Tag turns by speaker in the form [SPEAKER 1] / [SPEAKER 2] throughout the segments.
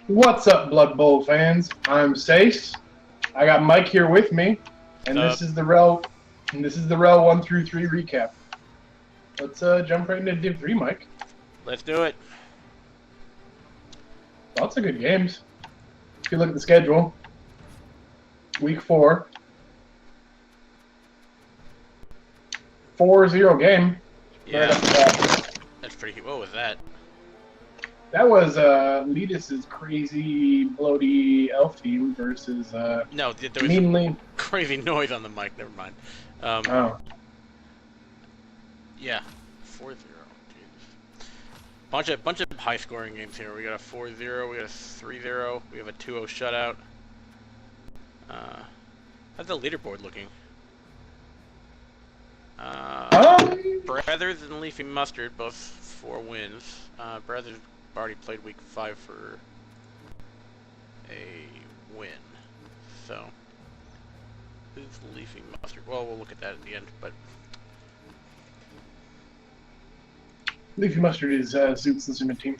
[SPEAKER 1] What's up, Blood Bowl fans? I'm Saace. I got Mike here with me, and this is the REL. And this is the REL 1 through 3 recap. Let's jump right into Div 3, Mike.
[SPEAKER 2] Let's do it.
[SPEAKER 1] Lots of good games. If you look at the schedule, Week 4, 4-0 game.
[SPEAKER 2] Yeah,
[SPEAKER 1] right after that.
[SPEAKER 2] That's pretty. What was that?
[SPEAKER 1] That was Letus's crazy, bloaty elf team versus
[SPEAKER 2] No, there was
[SPEAKER 1] meanly.
[SPEAKER 2] crazy noise on the mic. Never mind.
[SPEAKER 1] Oh,
[SPEAKER 2] Yeah, 4-0. Jeez. Bunch of high scoring games here. We got a 4-0. We got a 3-0. We have a 2-0 shutout. How's the leaderboard looking? Brothers and Leafy Mustard both 4 wins. Brothers already played week 5 for a win. So, who's Leafy Mustard? Well, we'll look at that at the end, but
[SPEAKER 1] Leafy Mustard is Zoot's Instrument team.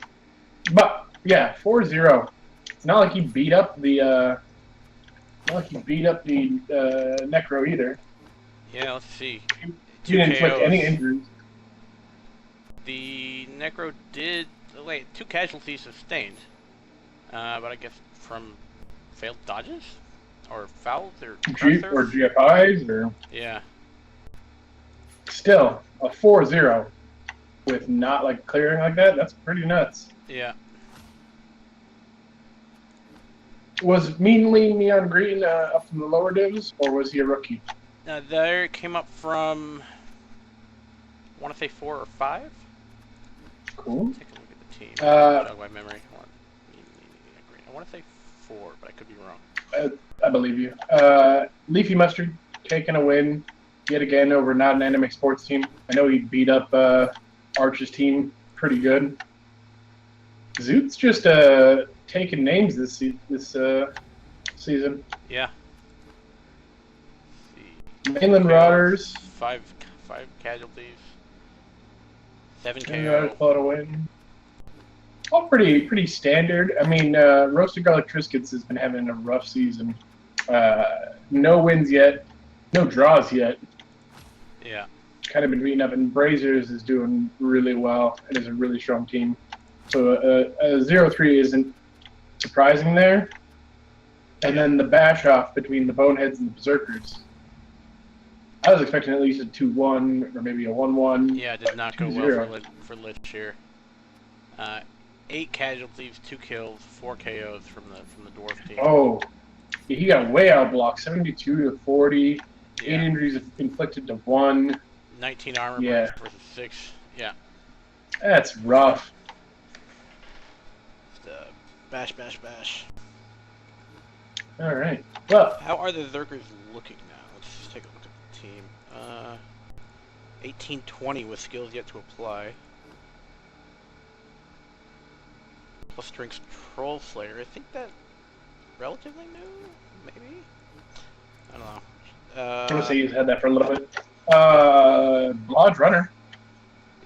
[SPEAKER 1] But yeah, 4-0. It's not like he beat up the Necro either.
[SPEAKER 2] yeah, let's see.
[SPEAKER 1] He didn't inflict any injuries.
[SPEAKER 2] The Necro did. Wait, 2 casualties sustained. But I guess from failed dodges? Or fouls? Or
[SPEAKER 1] GFIs? Or...
[SPEAKER 2] Yeah.
[SPEAKER 1] Still, a 4-0 with not like clearing like that, that's pretty nuts.
[SPEAKER 2] Yeah.
[SPEAKER 1] Was Meanly Neon Green up from the lower divs, or was he a rookie?
[SPEAKER 2] There it came up from, I want to say 4 or 5?
[SPEAKER 1] Cool.
[SPEAKER 2] Take a look at the team. Jog my memory. I want to say 4, but I could be wrong.
[SPEAKER 1] I believe you. Leafy Mustard taking a win yet again over not an anime sports team. I know he beat up Arch's team pretty good. Zoot's just taking names this season.
[SPEAKER 2] Yeah.
[SPEAKER 1] Mainland Rotters.
[SPEAKER 2] 5 casualties. 7
[SPEAKER 1] Mainland Rotters
[SPEAKER 2] KO.
[SPEAKER 1] pulled a win. All pretty standard. I mean, Roasted Garlic Triscuits has been having a rough season. No wins yet, no draws yet.
[SPEAKER 2] Yeah.
[SPEAKER 1] Kind of been beaten up, and Brazers is doing really well. It is a really strong team. So a 0-3 isn't surprising there. And then the bash off between the Boneheads and the Berserkers. I was expecting at least a 2-1 or maybe a 1-1.
[SPEAKER 2] Yeah, it did not go well for Lich here. 8 casualties, 2 kills, 4 KOs from the dwarf team.
[SPEAKER 1] Oh, he got way outblocked, 72-40.
[SPEAKER 2] Yeah.
[SPEAKER 1] 8 injuries inflicted to 1.
[SPEAKER 2] 19 armor breaks versus 6. Yeah.
[SPEAKER 1] That's rough.
[SPEAKER 2] Bash.
[SPEAKER 1] All right. Well,
[SPEAKER 2] How are the Zerkers looking now? Let's just take a look at the team. 1820 with skills yet to apply. Plus strength Troll Slayer. I think that's relatively new, maybe? I don't know.
[SPEAKER 1] I'm going to say he's had that for a little bit. Blodge Runner.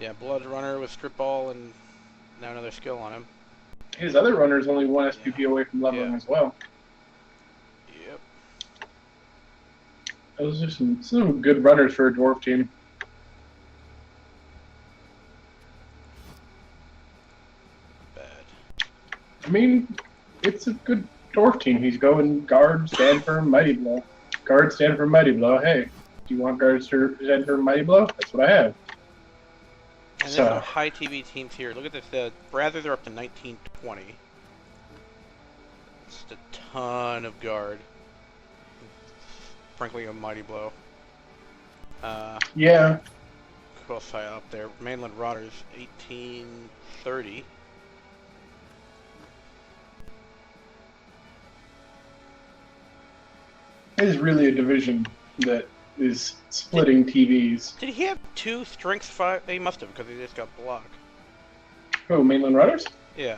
[SPEAKER 2] Yeah, Blood Runner with Strip Ball and now another skill on him.
[SPEAKER 1] His other runner is only 1 SPP away from leveling as well.
[SPEAKER 2] Yep.
[SPEAKER 1] Those are some good runners for a dwarf team.
[SPEAKER 2] Bad.
[SPEAKER 1] I mean, it's a good dwarf team. He's going guard, stand firm, mighty blow. Guard, stand firm, mighty blow. Hey, do you want guard, stand firm, mighty blow? That's what I have.
[SPEAKER 2] And there's some high TV teams here. Look at this. The Brothers are up to 1920. Just a ton of guard. Frankly, a mighty blow.
[SPEAKER 1] Yeah.
[SPEAKER 2] Who else high up there? Mainland Rotters, 1830.
[SPEAKER 1] It is really a division that is splitting TVs.
[SPEAKER 2] Did he have 2 strengths 5? He must have, because he just got blocked.
[SPEAKER 1] Oh, Mainland Runners?
[SPEAKER 2] Yeah.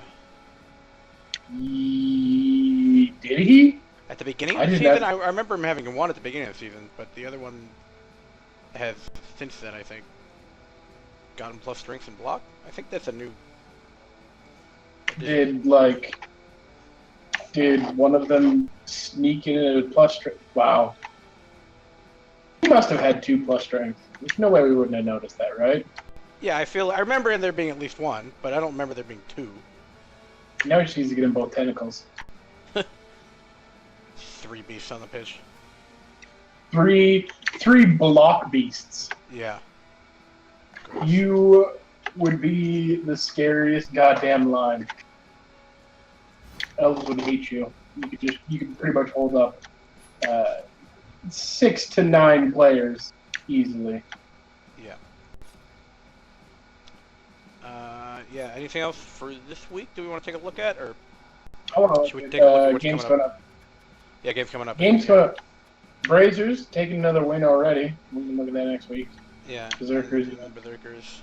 [SPEAKER 1] Did he?
[SPEAKER 2] At the beginning of the season? I remember him having 1 at the beginning of the season, but the other one has since then, I think, gotten plus strength and block. I think that's a new addition.
[SPEAKER 1] Did, like, Did one of them sneak in at a plus strength? Wow. He must have had 2 plus strength. There's no way we wouldn't have noticed that, right?
[SPEAKER 2] Yeah, I remember there being at least 1, but I don't remember there being 2.
[SPEAKER 1] Now he just needs to get in both tentacles.
[SPEAKER 2] 3 beasts on the pitch.
[SPEAKER 1] Three block beasts.
[SPEAKER 2] Yeah.
[SPEAKER 1] You would be the scariest goddamn line. Elves would hate you. You could pretty much hold up 6 to 9 players easily.
[SPEAKER 2] Yeah. Yeah. Anything else for this week? Do we want to take a look at, or
[SPEAKER 1] I want
[SPEAKER 2] should we
[SPEAKER 1] to
[SPEAKER 2] take a look at what's
[SPEAKER 1] games
[SPEAKER 2] coming
[SPEAKER 1] coming up.
[SPEAKER 2] Yeah, games coming up.
[SPEAKER 1] Games coming up. Brazers taking another win already. We can look at that next week.
[SPEAKER 2] Yeah.
[SPEAKER 1] Berserkers.
[SPEAKER 2] Berserkers.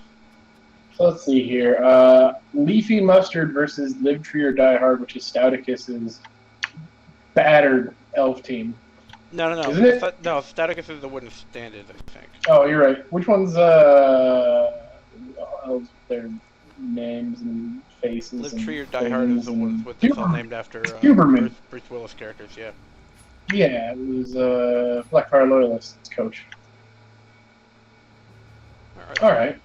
[SPEAKER 1] So let's see here. Leafy Mustard versus Live Tree or Die Hard, which is Stouticus's battered elf team.
[SPEAKER 2] No.
[SPEAKER 1] Isn't it?
[SPEAKER 2] No, Staticus is the wooden standard, I think.
[SPEAKER 1] Oh, you're right. Which one's elves, their names and faces?
[SPEAKER 2] Live
[SPEAKER 1] and
[SPEAKER 2] Tree or Die Hard is the one with it's all named after
[SPEAKER 1] Huberman.
[SPEAKER 2] Bruce Willis characters, yeah.
[SPEAKER 1] Yeah, it was Blackfire Loyalist's coach. All right.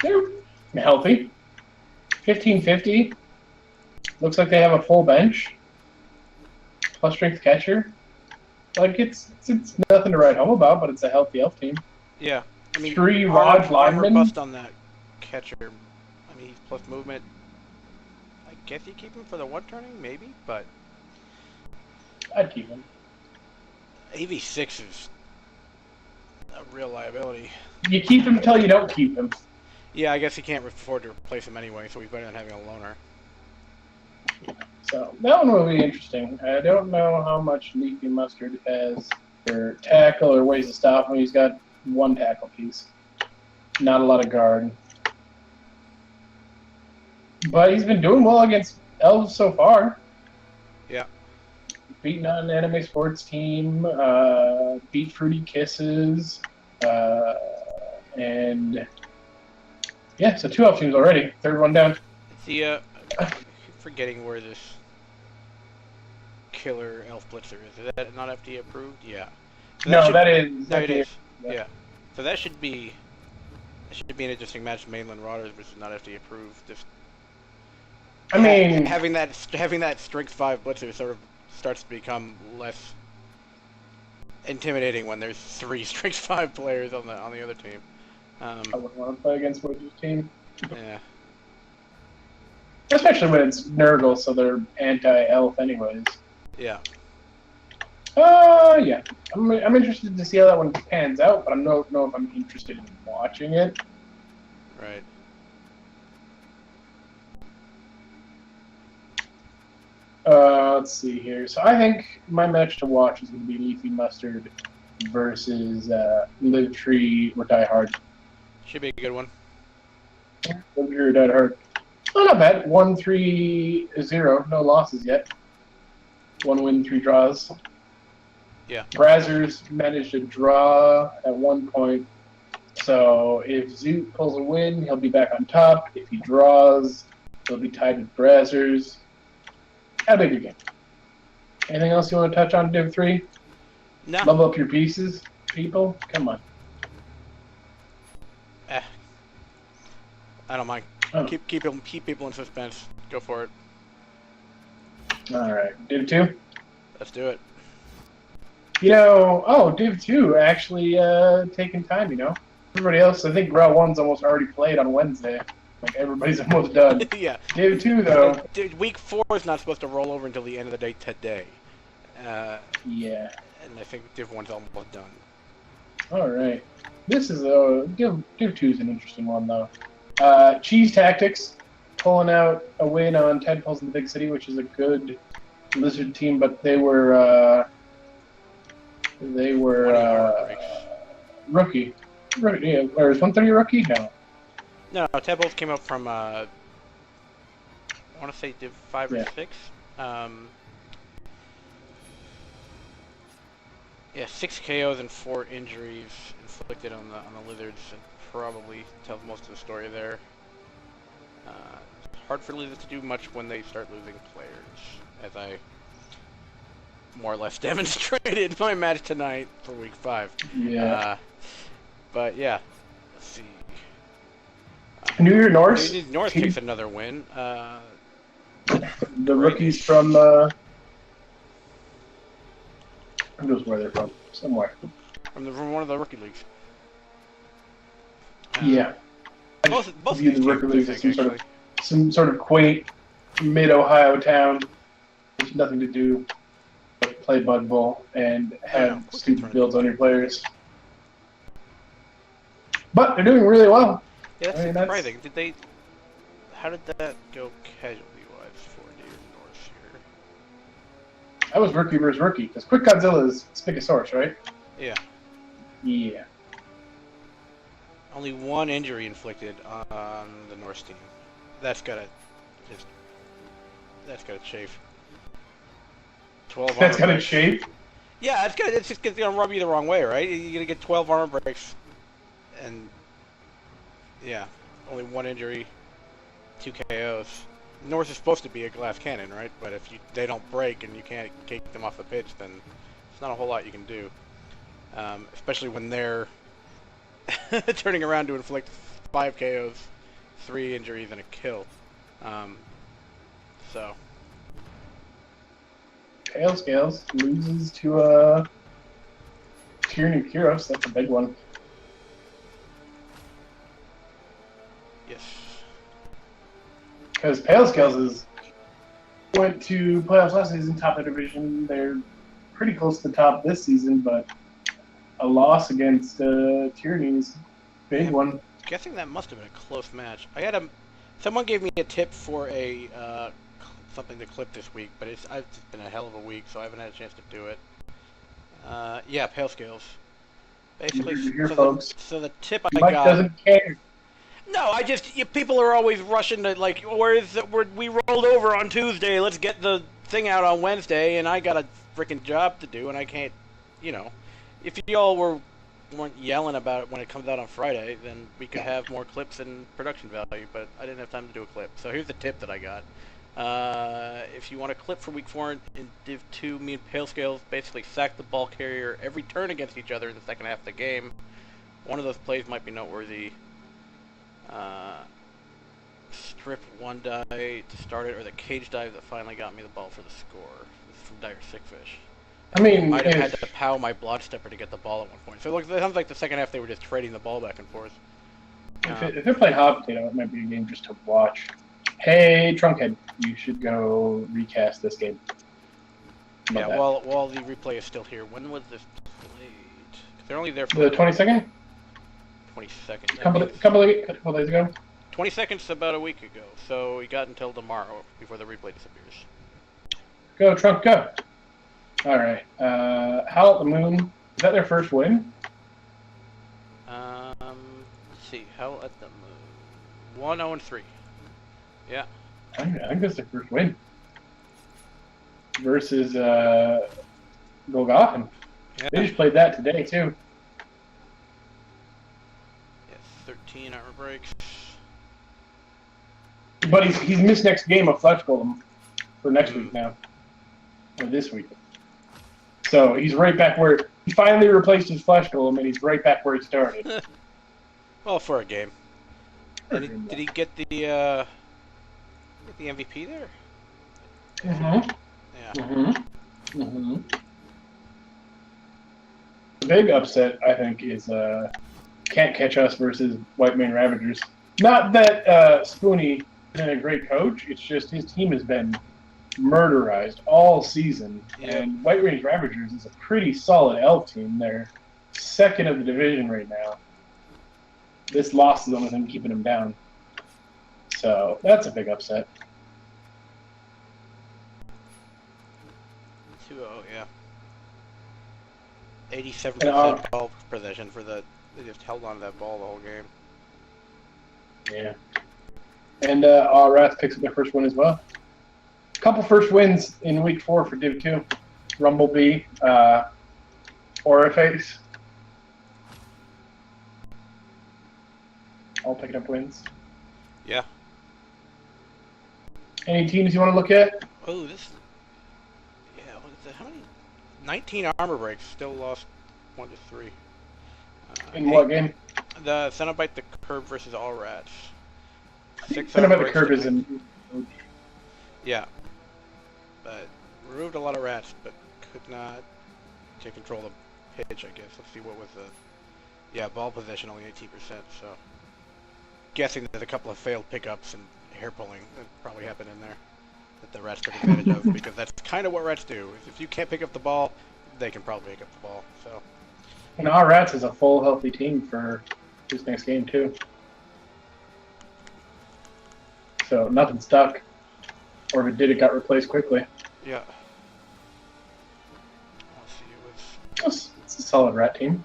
[SPEAKER 1] They're healthy. 1550. Looks like they have a full bench. Plus strength catcher. Like it's nothing to write home about, but it's a healthy elf team.
[SPEAKER 2] Yeah. I mean,
[SPEAKER 1] 3 Raj
[SPEAKER 2] armor
[SPEAKER 1] linemen.
[SPEAKER 2] bust on that catcher. I mean, he's plus movement. I guess you keep him for the 1 turning, maybe, but
[SPEAKER 1] I'd keep him.
[SPEAKER 2] AV6 is a real liability.
[SPEAKER 1] You keep him until you don't keep him.
[SPEAKER 2] Yeah, I guess he can't afford to replace him anyway, so he's better than having a loner.
[SPEAKER 1] So that one will be interesting. I don't know how much Leafy Mustard has for tackle or ways to stop him. He's got 1 tackle piece. Not a lot of guard. But he's been doing well against elves so far.
[SPEAKER 2] Yeah.
[SPEAKER 1] Beating on an anime sports team, beat Fruity Kisses, and yeah, so 2 elf teams already. 3rd one down.
[SPEAKER 2] The I keep forgetting where this killer elf blitzer is. Is that not FDA approved? Yeah. So
[SPEAKER 1] No,
[SPEAKER 2] should,
[SPEAKER 1] that is.
[SPEAKER 2] No, it is.
[SPEAKER 1] Yeah.
[SPEAKER 2] Yeah. So that should be an interesting match. Mainland Rotters versus not FDA approved. Just
[SPEAKER 1] I mean,
[SPEAKER 2] having that strength 5 blitzer sort of starts to become less intimidating when there's 3 strength 5 players on the other team.
[SPEAKER 1] I wouldn't want to play against Woody's team.
[SPEAKER 2] Yeah.
[SPEAKER 1] Especially when it's Nurgle, so they're anti-elf anyways.
[SPEAKER 2] Yeah.
[SPEAKER 1] Yeah. I'm interested to see how that one pans out, but I don't know if I'm interested in watching it.
[SPEAKER 2] Right.
[SPEAKER 1] Let's see here. So I think my match to watch is going to be Leafy Mustard versus Live Tree or Die Hard.
[SPEAKER 2] Should be a good one.
[SPEAKER 1] Live Tree or Die Hard. Oh, not bad. 1-3-0. No losses yet. 1 win, 3 draws.
[SPEAKER 2] Yeah.
[SPEAKER 1] Brazzers managed to draw at 1 point. So if Zoot pulls a win, he'll be back on top. If he draws, he'll be tied with Brazzers. How big a game? Anything else you want to touch on, Div 3?
[SPEAKER 2] No.
[SPEAKER 1] Level up your pieces, people? Come on.
[SPEAKER 2] I don't mind.
[SPEAKER 1] Oh.
[SPEAKER 2] Keep people in suspense. Go for it.
[SPEAKER 1] All right. Div 2?
[SPEAKER 2] Let's do it.
[SPEAKER 1] Div 2 actually taking time, Everybody else, I think REL 1's almost already played on Wednesday. Like, everybody's almost done.
[SPEAKER 2] Yeah.
[SPEAKER 1] Div 2, though.
[SPEAKER 2] Week 4 is not supposed to roll over until the end of the day today.
[SPEAKER 1] Yeah.
[SPEAKER 2] And I think Div 1's almost done.
[SPEAKER 1] All right. This is Div 2 is an interesting one, though. Cheese Tactics pulling out a win on Tadpoles in the Big City, which is a good Lizard team, but they were rookie. Yeah, or is 130 rookie? No.
[SPEAKER 2] No, Tadpoles came up from I want to say Div 5 or 6. Yeah, 6 KOs and 4 injuries inflicted on the Lizards, and probably tells most of the story there. It's hard for Lizards to do much when they start losing players. as I more or less demonstrated my match tonight for week 5.
[SPEAKER 1] Yeah.
[SPEAKER 2] But yeah, let's see.
[SPEAKER 1] New Year North.
[SPEAKER 2] North takes another win.
[SPEAKER 1] The rookies from who knows where they're from? Somewhere.
[SPEAKER 2] From one of the rookie leagues.
[SPEAKER 1] Yeah.
[SPEAKER 2] Both
[SPEAKER 1] view the rookie leagues as some sort of quaint mid-Ohio town with nothing to do but play Bud Bowl and have stupid builds on your players. But they're doing really well.
[SPEAKER 2] Yeah, that's surprising. How did that go casualty-wise for New Year North here?
[SPEAKER 1] That was rookie versus rookie, because Quick Godzilla is Spigosaurus, right?
[SPEAKER 2] Yeah.
[SPEAKER 1] Yeah.
[SPEAKER 2] Only one injury inflicted on the Norse team. That's gotta chafe. 12
[SPEAKER 1] That's
[SPEAKER 2] armor
[SPEAKER 1] gonna
[SPEAKER 2] breaks.
[SPEAKER 1] shape.
[SPEAKER 2] Yeah, it's just gonna rub you the wrong way, right? You're gonna get 12 armor breaks, and yeah, only one injury, 2 KOs. North is supposed to be a glass cannon, right? But if they don't break and you can't kick them off the pitch, then there's not a whole lot you can do. Especially when they're turning around to inflict 5 KOs, 3 injuries, and a kill. So.
[SPEAKER 1] Pale Scales loses to Tyranny Kuros. That's a big one.
[SPEAKER 2] Yes.
[SPEAKER 1] Because Pale Scales went to playoffs last season, top of the division. They're pretty close to the top this season, but a loss against Tyranny is a big one.
[SPEAKER 2] Guessing that must have been a close match. Someone gave me a tip for a something to clip this week, but it's been a hell of a week, so I haven't had a chance to do it. Yeah, Pale Scales. Basically, so the tip I
[SPEAKER 1] Mike
[SPEAKER 2] got.
[SPEAKER 1] Doesn't care.
[SPEAKER 2] No, people are always rushing to like, we rolled over on Tuesday. Let's get the thing out on Wednesday, and I got a freaking job to do, and I can't, If y'all weren't yelling about it when it comes out on Friday, then we could have more clips and production value. But I didn't have time to do a clip, so here's the tip that I got. If you want a clip for week 4 in Div 2, me and Pale Scales basically sack the ball carrier every turn against each other in the second half of the game. One of those plays might be noteworthy. Strip 1 die to start it, or the cage dive that finally got me the ball for the score. This is from Dire Sickfish.
[SPEAKER 1] I mean,
[SPEAKER 2] I might have had to pow my block stepper to get the ball at one point. So it sounds like the second half they were just trading the ball back and forth.
[SPEAKER 1] If they're playing hot potato, it might be a game just to watch. Hey, Trunkhead, you should go recast this game.
[SPEAKER 2] Yeah, while the replay is still here. When was this played? They're only there for
[SPEAKER 1] the 22nd.
[SPEAKER 2] 22nd.
[SPEAKER 1] Couple days ago.
[SPEAKER 2] 22nd's about a week ago, so we got until tomorrow before the replay disappears.
[SPEAKER 1] Go, Trunk, go. All right. Howl at the Moon. Is that their first win?
[SPEAKER 2] Let's see. Howl at the Moon. 1-0-3. Yeah.
[SPEAKER 1] I think that's their first win. Versus Golgothan.
[SPEAKER 2] Yeah.
[SPEAKER 1] They just played that today, too.
[SPEAKER 2] Yes, 13 armor breaks.
[SPEAKER 1] But he's missed next game of Flesh Golem for next week now. Or this week. So he's right back where he finally replaced his Flesh Golem, and he's right back where he started.
[SPEAKER 2] Well, for a game. Did he get the MVP there?
[SPEAKER 1] Mm-hmm.
[SPEAKER 2] Yeah.
[SPEAKER 1] Mm-hmm. Mm-hmm. The big upset, I think, is Can't Catch Us versus White Mane Ravagers. Not that Spoonie isn't a great coach, it's just his team has been murderized all season.
[SPEAKER 2] Yeah.
[SPEAKER 1] And White Range Ravagers is a pretty solid elf team. They're second of the division right now. This loss is the only thing keeping them down. So that's a big upset.
[SPEAKER 2] 2-0, yeah. 87% ball possession for they just held on to that ball the whole game.
[SPEAKER 1] Yeah. And Wrath picks up their first win as well. Couple first wins in week 4 for Div 2. Rumblebee, Oriface. All picking up wins.
[SPEAKER 2] Yeah.
[SPEAKER 1] Any teams you want to look at?
[SPEAKER 2] Oh, this how many? 19 armor breaks. Still lost 1 to 3.
[SPEAKER 1] In what game?
[SPEAKER 2] The Cenobite the Curb versus All Rats. 6
[SPEAKER 1] Something
[SPEAKER 2] armor
[SPEAKER 1] about the
[SPEAKER 2] breaks
[SPEAKER 1] curve
[SPEAKER 2] to
[SPEAKER 1] isn't.
[SPEAKER 2] Yeah. But removed a lot of rats, but could not take control of the pitch, I guess. Let's see what was the... Yeah, ball possession only 18%, so... Guessing there's a couple of failed pickups and hair pulling that probably happened in there that the rats took advantage of, because that's kind of what rats do. If you can't pick up the ball, they can probably pick up the ball, so...
[SPEAKER 1] And our Rats is a full healthy team for this next game too. So nothing stuck. Or if it did, it got replaced quickly.
[SPEAKER 2] Yeah. Let's see, it was...
[SPEAKER 1] It's a solid Rat team.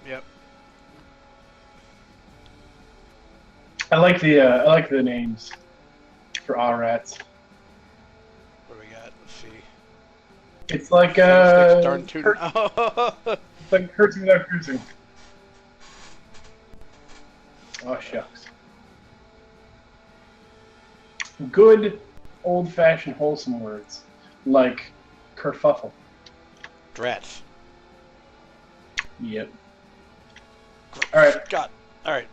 [SPEAKER 2] Yep.
[SPEAKER 1] I like the names for our Rats.
[SPEAKER 2] What do we got? Let's see.
[SPEAKER 1] It's like
[SPEAKER 2] Darn tootin'.
[SPEAKER 1] it's like hurting without cruising. Oh shucks. Good old-fashioned wholesome words like kerfuffle.
[SPEAKER 2] Drats.
[SPEAKER 1] Yep. All right.
[SPEAKER 2] God. All right.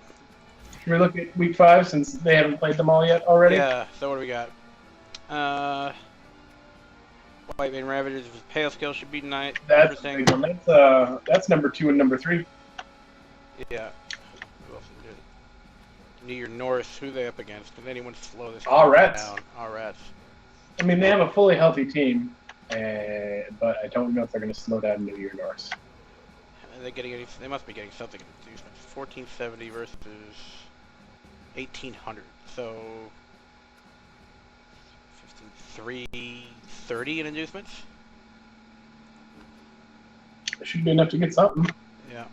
[SPEAKER 1] Should we look at week 5 since they haven't played them all yet already?
[SPEAKER 2] Yeah. So what do we got? White Mane Ravagers with Pale Skill should be nice.
[SPEAKER 1] That's
[SPEAKER 2] Interesting.
[SPEAKER 1] a big one. That's number 2 and number 3.
[SPEAKER 2] Yeah. Who else did it? Near North. Who they up against? Can anyone slow this
[SPEAKER 1] All
[SPEAKER 2] team
[SPEAKER 1] Rats.
[SPEAKER 2] down? All Rats.
[SPEAKER 1] I mean, they have a fully healthy team, but I don't know if they're going to slow down New Year Norse.
[SPEAKER 2] Are they getting any? They must be getting something in inducement. 1470 versus 1800. So 330 in inducements.
[SPEAKER 1] It should be enough to get something.
[SPEAKER 2] Yeah.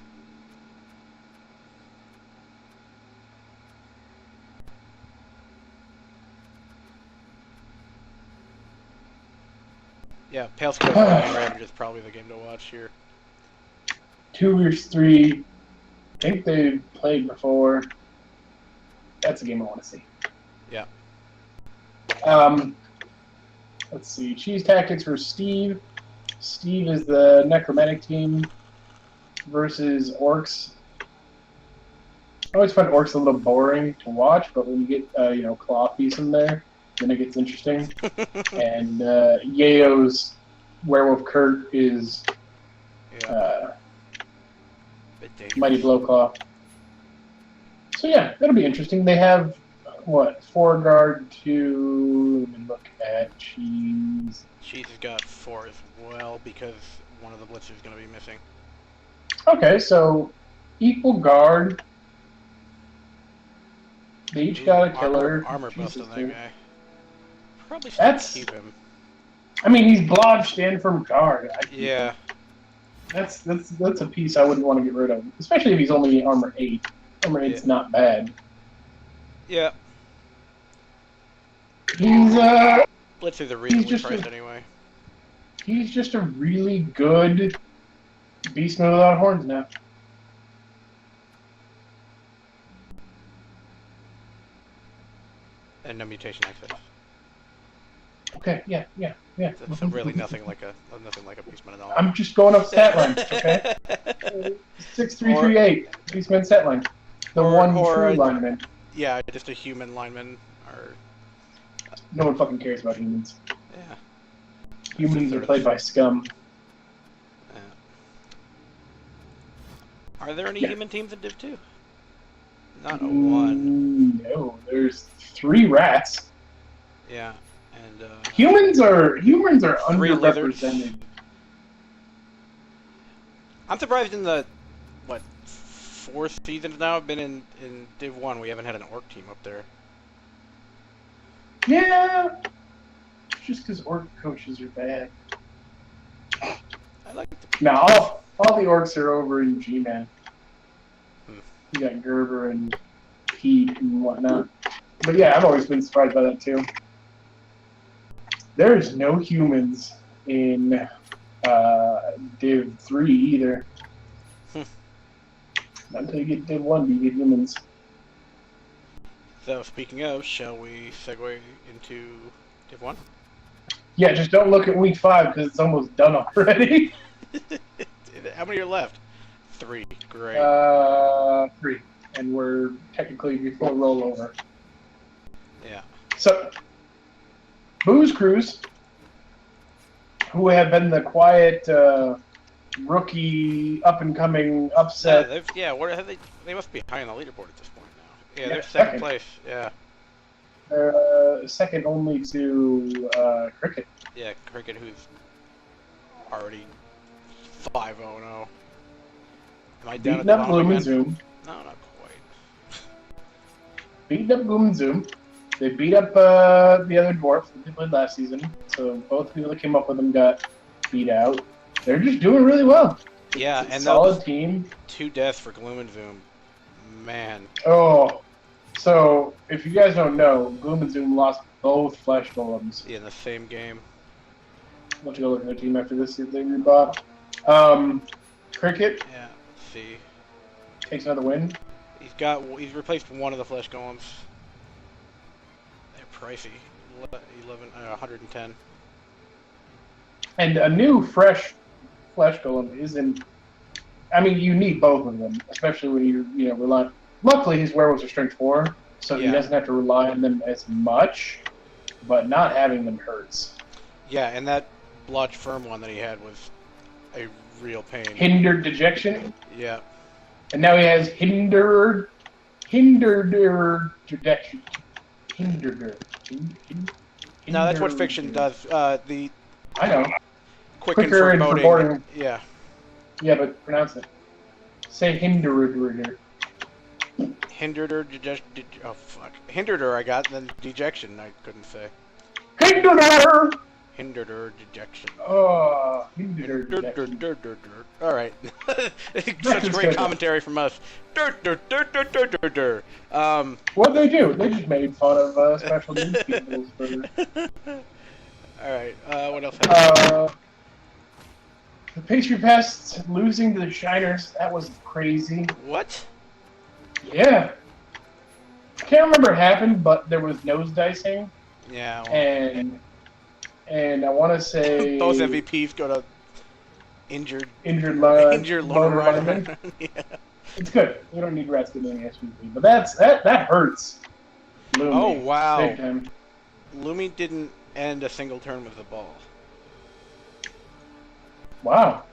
[SPEAKER 2] Yeah, Pale Skill Ravage is probably the game to watch here.
[SPEAKER 1] 2 versus 3. I think they've played before. That's a game I want to see.
[SPEAKER 2] Yeah.
[SPEAKER 1] Let's see. Cheese Tactics versus Steve. Steve is the Necromantic team versus Orcs. I always find Orcs a little boring to watch, but when you get Claw Piece in there, then it gets interesting. And Yayo's Werewolf Kurt is Mighty Blowclaw. So yeah, that'll be interesting. They have what, 4 guard to, let me look at Cheese.
[SPEAKER 2] Cheese has got 4 as well because one of the blitzers is going to be missing.
[SPEAKER 1] Okay, so equal guard. They each got a killer.
[SPEAKER 2] Armor bust on that guy. Probably should
[SPEAKER 1] That's,
[SPEAKER 2] keep him.
[SPEAKER 1] I mean, he's blodged in from guard.
[SPEAKER 2] Yeah.
[SPEAKER 1] That's a piece I wouldn't want to get rid of, especially if he's only armor 8. Armor 8's not bad.
[SPEAKER 2] Yeah.
[SPEAKER 1] He's
[SPEAKER 2] Blitzers are reasonably priced anyway.
[SPEAKER 1] He's just a really good beastman without horns now.
[SPEAKER 2] And no mutation access.
[SPEAKER 1] Okay, yeah.
[SPEAKER 2] That's really nothing like a beastman at all.
[SPEAKER 1] I'm just going up stat lines, okay? 6338, beastman stat line. The one true lineman.
[SPEAKER 2] Yeah, just a human lineman. Or
[SPEAKER 1] no one fucking cares about humans.
[SPEAKER 2] Yeah.
[SPEAKER 1] Humans are played by scum.
[SPEAKER 2] Yeah. Are there any human teams in Div 2? Not a one.
[SPEAKER 1] No, there's 3 rats.
[SPEAKER 2] Yeah, and
[SPEAKER 1] humans are underrepresented.
[SPEAKER 2] I'm surprised in the 4 seasons now I've been in Div 1 we haven't had an orc team up there.
[SPEAKER 1] Yeah, just because orc coaches are bad.
[SPEAKER 2] I like the...
[SPEAKER 1] Now all the orcs are over in G-Man. You got Gerber and Pete and whatnot. But yeah, I've always been surprised by that too. There's no humans in Div 3 either. Not until you get Div 1 do you get humans.
[SPEAKER 2] So speaking of, shall we segue into Div 1?
[SPEAKER 1] Yeah, just don't look at week 5 because it's almost done already.
[SPEAKER 2] How many are left? 3. Great.
[SPEAKER 1] 3, and we're technically before rollover.
[SPEAKER 2] Yeah.
[SPEAKER 1] So, Booze Cruise, who have been the quiet rookie, up and coming upset.
[SPEAKER 2] Where have they? They must be high on the leaderboard at this point now. Yeah,
[SPEAKER 1] Yeah,
[SPEAKER 2] they're second
[SPEAKER 1] second.
[SPEAKER 2] place. Yeah.
[SPEAKER 1] Second only to Cricket.
[SPEAKER 2] Yeah, Cricket, who's already 5-0-0. Am I down at
[SPEAKER 1] Beating
[SPEAKER 2] the
[SPEAKER 1] up
[SPEAKER 2] bottom
[SPEAKER 1] Gloom and
[SPEAKER 2] again?
[SPEAKER 1] Zoom.
[SPEAKER 2] No, not quite.
[SPEAKER 1] Beating up Gloom and Zoom. They beat up the other dwarfs that they played last season. So both people that came up with them got beat out. They're just doing really well.
[SPEAKER 2] Yeah,
[SPEAKER 1] It's a
[SPEAKER 2] and
[SPEAKER 1] solid team.
[SPEAKER 2] 2 deaths for Gloom and Zoom. Man.
[SPEAKER 1] Oh, so if you guys don't know, Gloom and Zoom lost both flesh golems.
[SPEAKER 2] In the same game.
[SPEAKER 1] I'll have to go look at their team after this, see if they rebought. Cricket
[SPEAKER 2] Yeah. Let's see.
[SPEAKER 1] takes another win.
[SPEAKER 2] He's replaced one of the flesh golems. They're pricey. 110.
[SPEAKER 1] And a new fresh flesh golem isn't. I mean, you need both of them, especially when you rely. Luckily, his werewolves are strength 4, so he doesn't have to rely on them as much. But not having them hurts.
[SPEAKER 2] Yeah, and that blotch firm one that he had was a real pain.
[SPEAKER 1] Hindered dejection.
[SPEAKER 2] Yeah.
[SPEAKER 1] And now he has hindered dejection. Hindered.
[SPEAKER 2] No, that's what fiction does. The
[SPEAKER 1] I know.
[SPEAKER 2] quicken
[SPEAKER 1] Quicker and
[SPEAKER 2] foreboding.
[SPEAKER 1] foreboding.
[SPEAKER 2] Yeah.
[SPEAKER 1] Yeah, but pronounce it. Say hindered.
[SPEAKER 2] Hindered or oh fuck. Hindered or I got, then dejection I couldn't say.
[SPEAKER 1] Hindered.
[SPEAKER 2] Hindered or dejection.
[SPEAKER 1] Oh, hindered dejection.
[SPEAKER 2] Alright. Such great commentary from us.
[SPEAKER 1] What'd they do? They just made fun of special needs people.
[SPEAKER 2] Alright, what else happened?
[SPEAKER 1] The Pastry Pests losing to the Shiners, that was crazy.
[SPEAKER 2] What?
[SPEAKER 1] Yeah. I can't remember what happened, but there was nose dicing.
[SPEAKER 2] Yeah.
[SPEAKER 1] Well, and I want to say...
[SPEAKER 2] Both MVPs go to injured
[SPEAKER 1] loner lineman.
[SPEAKER 2] Yeah.
[SPEAKER 1] It's good. We don't need rats getting SVP, but that hurts. Lumi,
[SPEAKER 2] Oh, wow.
[SPEAKER 1] big time.
[SPEAKER 2] Lumi didn't end a single turn with the ball.
[SPEAKER 1] Wow.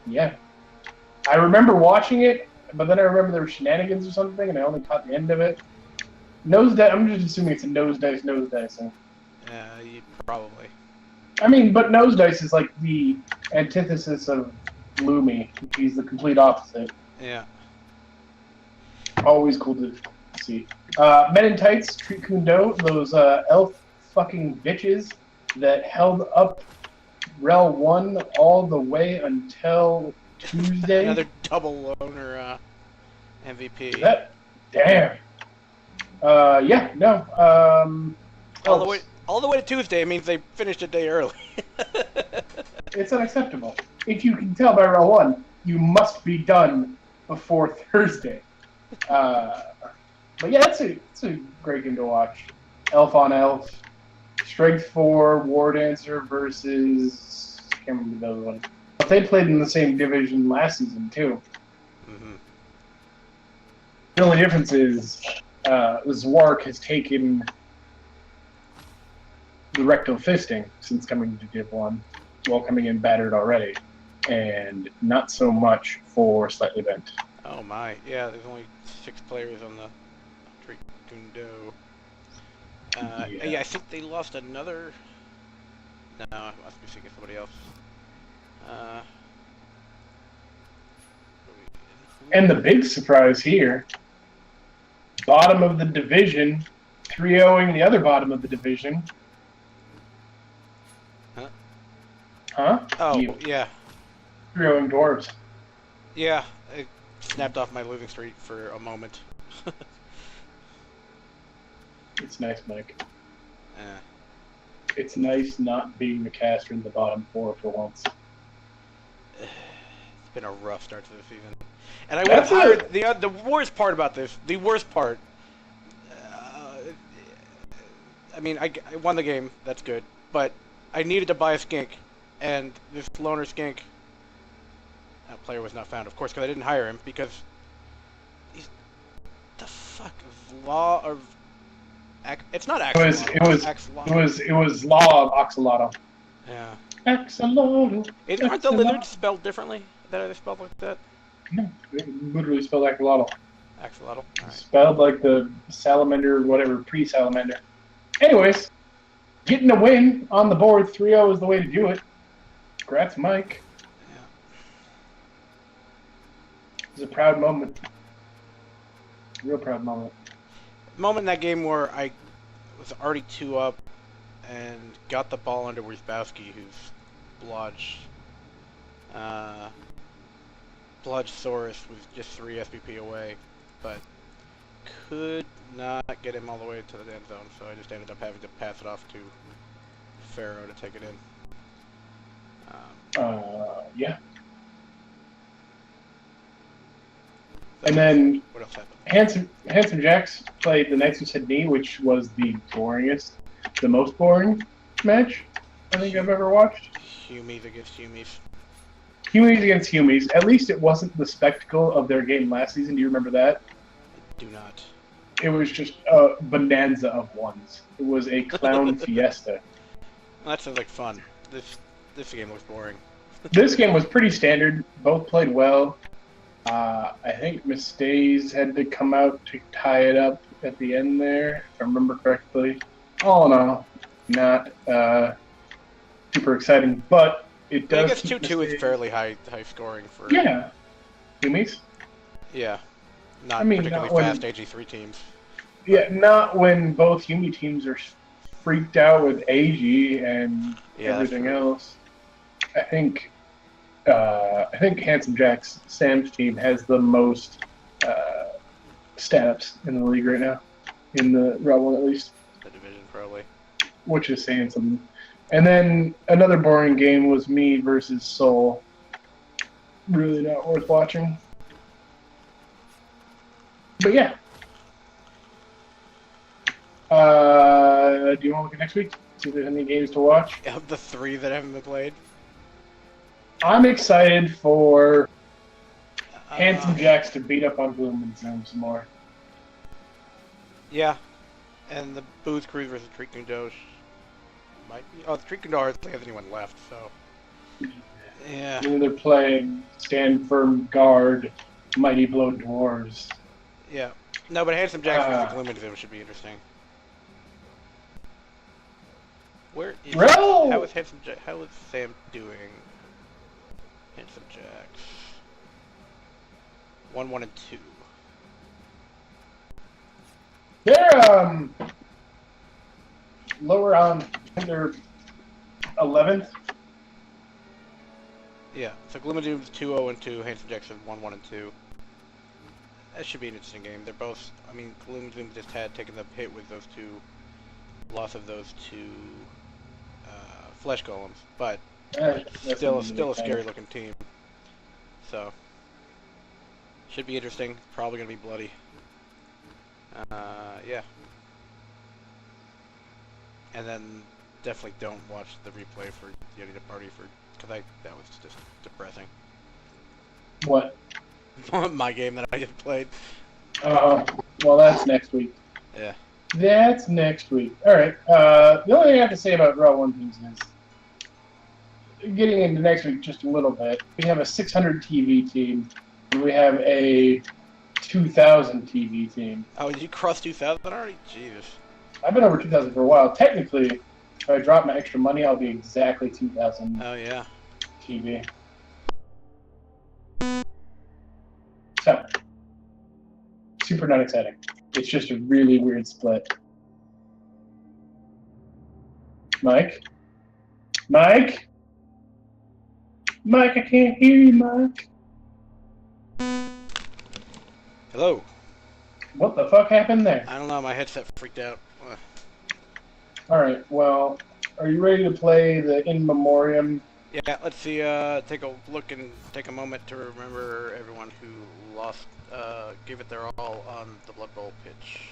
[SPEAKER 1] Yeah. I remember watching it, but then I remember there were shenanigans or something, and I only caught the end of it. I'm just assuming it's a nose dicing.
[SPEAKER 2] Probably.
[SPEAKER 1] I mean, but nose dice is like the antithesis of Lumi. He's the complete opposite.
[SPEAKER 2] Yeah.
[SPEAKER 1] Always cool to see. Men in Tights, Treat Kundo, those elf fucking bitches that held up REL 1 all the way until Tuesday.
[SPEAKER 2] Another double loner MVP.
[SPEAKER 1] Damn. Yeah, no.
[SPEAKER 2] All the way to Tuesday means they finished a day early.
[SPEAKER 1] It's unacceptable. If you can tell by REL 1, you must be done before Thursday. But yeah, it's a great game to watch. Elf on Elf. Strength 4, War Dancer versus... I can't remember the other one. But they played in the same division last season, too.
[SPEAKER 2] Mm-hmm.
[SPEAKER 1] The only difference is Zwark has taken the rectal fisting since coming to Div 1, well, coming in battered already, and not so much for Slightly Bent.
[SPEAKER 2] Oh my, yeah, there's only 6 players on the Trikundo. Yeah, I think they lost another... No, I must be thinking of somebody else.
[SPEAKER 1] And the big surprise here, bottom of the division, 3-0ing the other bottom of the division. Huh?
[SPEAKER 2] Oh,
[SPEAKER 1] You.
[SPEAKER 2] yeah.
[SPEAKER 1] 3-0ing Dwarves.
[SPEAKER 2] Yeah, it snapped off my losing streak for a moment.
[SPEAKER 1] It's nice, Mike.
[SPEAKER 2] Yeah.
[SPEAKER 1] It's nice not being the caster in the bottom 4 for once.
[SPEAKER 2] It's been a rough start to the season. And I would have hired... The worst part about this, the worst part, I mean, I won the game. That's good. But I needed to buy a skink, and this loner skink. That player was not found, of course, because I didn't hire him because he's the fuck law of. It's not axolotl.
[SPEAKER 1] It was Law of Axolotl.
[SPEAKER 2] Yeah.
[SPEAKER 1] Axolotl.
[SPEAKER 2] Aren't the lizards spelled differently? Are they spelled like that?
[SPEAKER 1] No, it literally spelled Axolotl.
[SPEAKER 2] Axolotl. All right.
[SPEAKER 1] Spelled like the salamander, whatever, pre-salamander. Anyways, getting a win on the board, 3-0 is the way to do it. Congrats, Mike.
[SPEAKER 2] Yeah.
[SPEAKER 1] It was a proud moment. Real proud moment.
[SPEAKER 2] Moment in that game where I was already 2 up and got the ball under Wierzbowski, who's Blodgesaurus was just 3 SPP away, but could not get him all the way to the end zone, so I just ended up having to pass it off to Pharaoh to take it in.
[SPEAKER 1] Yeah. And then
[SPEAKER 2] what else happened?
[SPEAKER 1] Handsome Jacks played the Knights of Sydney, which was the most boring match I think I've ever watched.
[SPEAKER 2] Humies against Humies.
[SPEAKER 1] Humies against Humies. At least it wasn't the spectacle of their game last season. Do you remember that?
[SPEAKER 2] I do not.
[SPEAKER 1] It was just a bonanza of ones. It was a clown fiesta.
[SPEAKER 2] Well, that sounds like fun. This game looks boring.
[SPEAKER 1] This game was pretty standard. Both played well. I think Mistays had to come out to tie it up at the end there, if I remember correctly. All in all, not super exciting, but it does.
[SPEAKER 2] I guess 2-2 is fairly high scoring for.
[SPEAKER 1] Yeah. Humies?
[SPEAKER 2] Yeah. Not
[SPEAKER 1] not
[SPEAKER 2] particularly
[SPEAKER 1] when,
[SPEAKER 2] fast AG3 teams.
[SPEAKER 1] Yeah, not when both Humi teams are freaked out with AG and everything else. I think Handsome Jack's Sam's team has the most stats in the league right now, in the REL one at least.
[SPEAKER 2] The division probably.
[SPEAKER 1] Which is saying something. And then another boring game was me versus Soul. Really not worth watching. But yeah. Do you want to look at next week? See if there's any games to watch?
[SPEAKER 2] Of the 3 that haven't been played?
[SPEAKER 1] I'm excited for Handsome Jacks to beat up on Bloom and Zoom some more.
[SPEAKER 2] Yeah. And the Booze Cruise versus Treekundosh might be. Oh, the Treekundosh hardly has anyone left, so. Yeah.
[SPEAKER 1] And they're playing Stand Firm Guard, Mighty Blow Dwarves.
[SPEAKER 2] Yeah. No, but Handsome Jacks versus Gloom and Zoom should be interesting. Where is
[SPEAKER 1] REL?
[SPEAKER 2] How is Sam doing? Handsome Jacks. 1-1 and 2.
[SPEAKER 1] They're lower on. I think they're 11th.
[SPEAKER 2] Yeah. So Gloom and Zoom's 2-0 and 2. Handsome Jacks is 1-1 and 2. That should be an interesting game. They're both. I mean, Gloom and Zoom just had taken the hit with those two loss of those 2 flesh golems, but still a scary looking team. So should be interesting. Probably gonna be bloody. Yeah. And then definitely don't watch the replay for Yeti to Party because that was just depressing.
[SPEAKER 1] What?
[SPEAKER 2] My game that I just played.
[SPEAKER 1] Well, that's next week.
[SPEAKER 2] Yeah.
[SPEAKER 1] That's next week. All right. The only thing I have to say about REL 1 things is, getting into next week just a little bit, we have a 600 TV team, and we have a 2,000 TV team.
[SPEAKER 2] Oh, did you cross 2,000 already? Jesus.
[SPEAKER 1] I've been over 2,000 for a while. Technically, if I drop my extra money, I'll be exactly 2,000
[SPEAKER 2] Oh, yeah.
[SPEAKER 1] TV. So, super not exciting. It's just a really weird split. Mike? Mike? Mike, I can't hear you, Mike.
[SPEAKER 2] Hello.
[SPEAKER 1] What the fuck happened there?
[SPEAKER 2] I don't know, my headset freaked out.
[SPEAKER 1] Alright, well, are you ready to play the In Memoriam?
[SPEAKER 2] Yeah, let's see, take a look and take a moment to remember everyone who lost, gave it their all on the Blood Bowl pitch.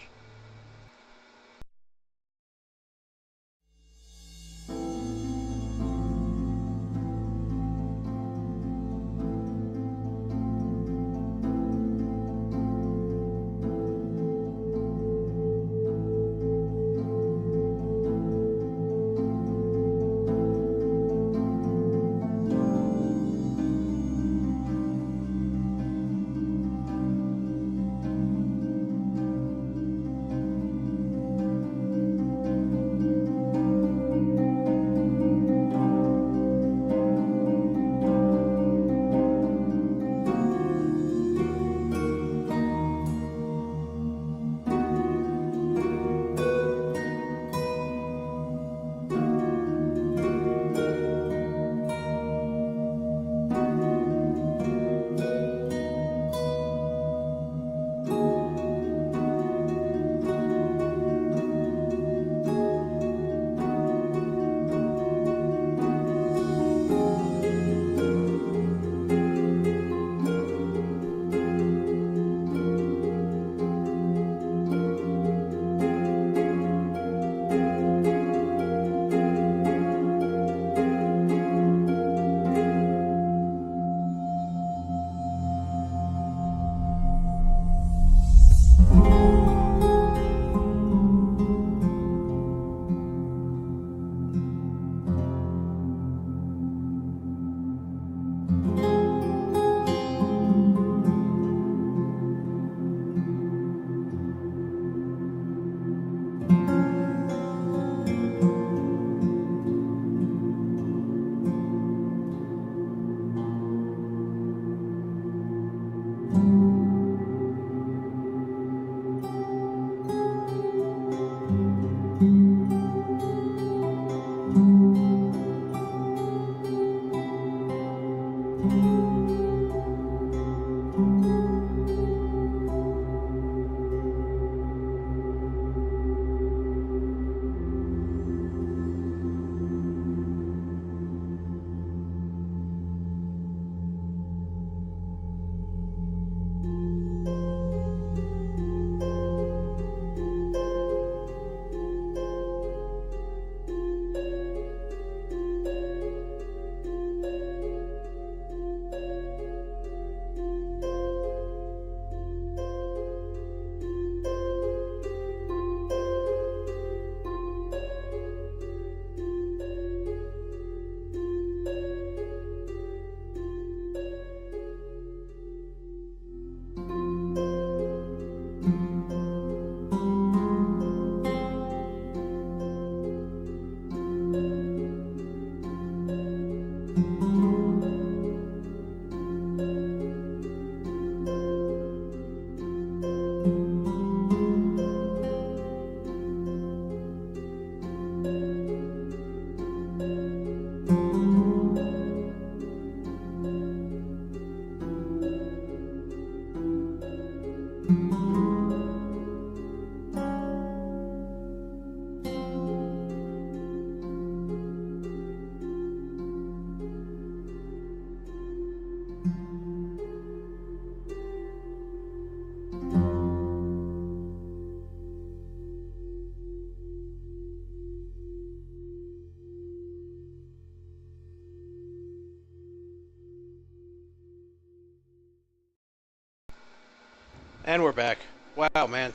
[SPEAKER 2] And we're back. Wow, man.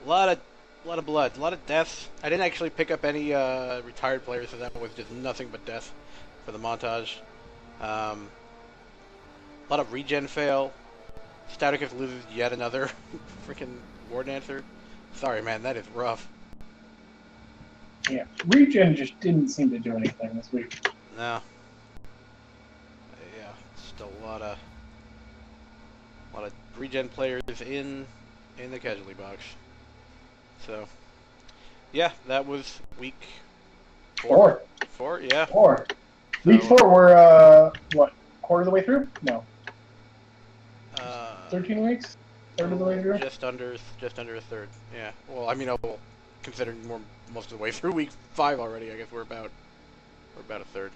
[SPEAKER 2] A lot of blood, a lot of deaths. I didn't actually pick up any retired players, so that was just nothing but death for the montage. A lot of regen fail. Staticus loses yet another freaking War Dancer. Sorry, man, that is rough.
[SPEAKER 1] Yeah, regen just didn't seem to do anything this week.
[SPEAKER 2] No. Yeah, still a lot of regen players in the casualty box. So, yeah, that was week 4. 4, yeah.
[SPEAKER 1] 4.
[SPEAKER 2] So,
[SPEAKER 1] Week 4, we're, what, quarter of the way through? No. 13 weeks? Third of the way through?
[SPEAKER 2] Just under a third. Yeah. Well, I mean, well, considering most of the way through week 5 already, I guess we're about a third.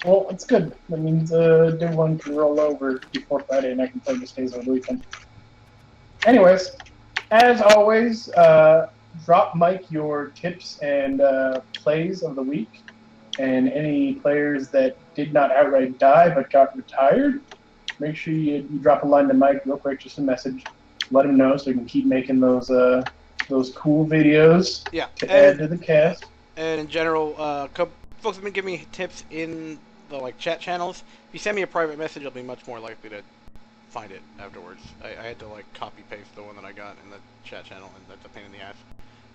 [SPEAKER 1] Well, it's good. That means day one can roll over before Friday, and I can play just days over the weekend. Anyways, as always, drop Mike your tips and plays of the week, and any players that did not outright die but got retired. Make sure you drop a line to Mike real quick, just a message. Let him know so we can keep making those cool videos to add to the cast.
[SPEAKER 2] And in general, folks have been giving me tips in the chat channels. If you send me a private message, I'll be much more likely to find it afterwards. I had to copy paste the one that I got in the chat channel, and that's a pain in the ass.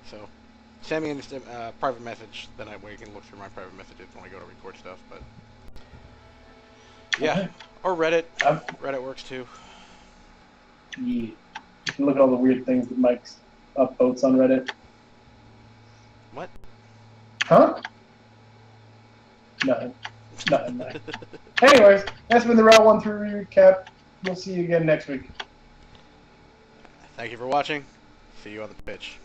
[SPEAKER 2] So send me a private message, then you can look through my private messages when I go to record stuff. But yeah, or Reddit. Reddit works too.
[SPEAKER 1] Yeah. You can look at all the weird things that Mike's upvotes on Reddit.
[SPEAKER 2] What?
[SPEAKER 1] Huh? Nothing. Nothing. Anyways, that's been the Route 1 through recap. We'll see you again next week.
[SPEAKER 2] Thank you for watching. See you on the pitch.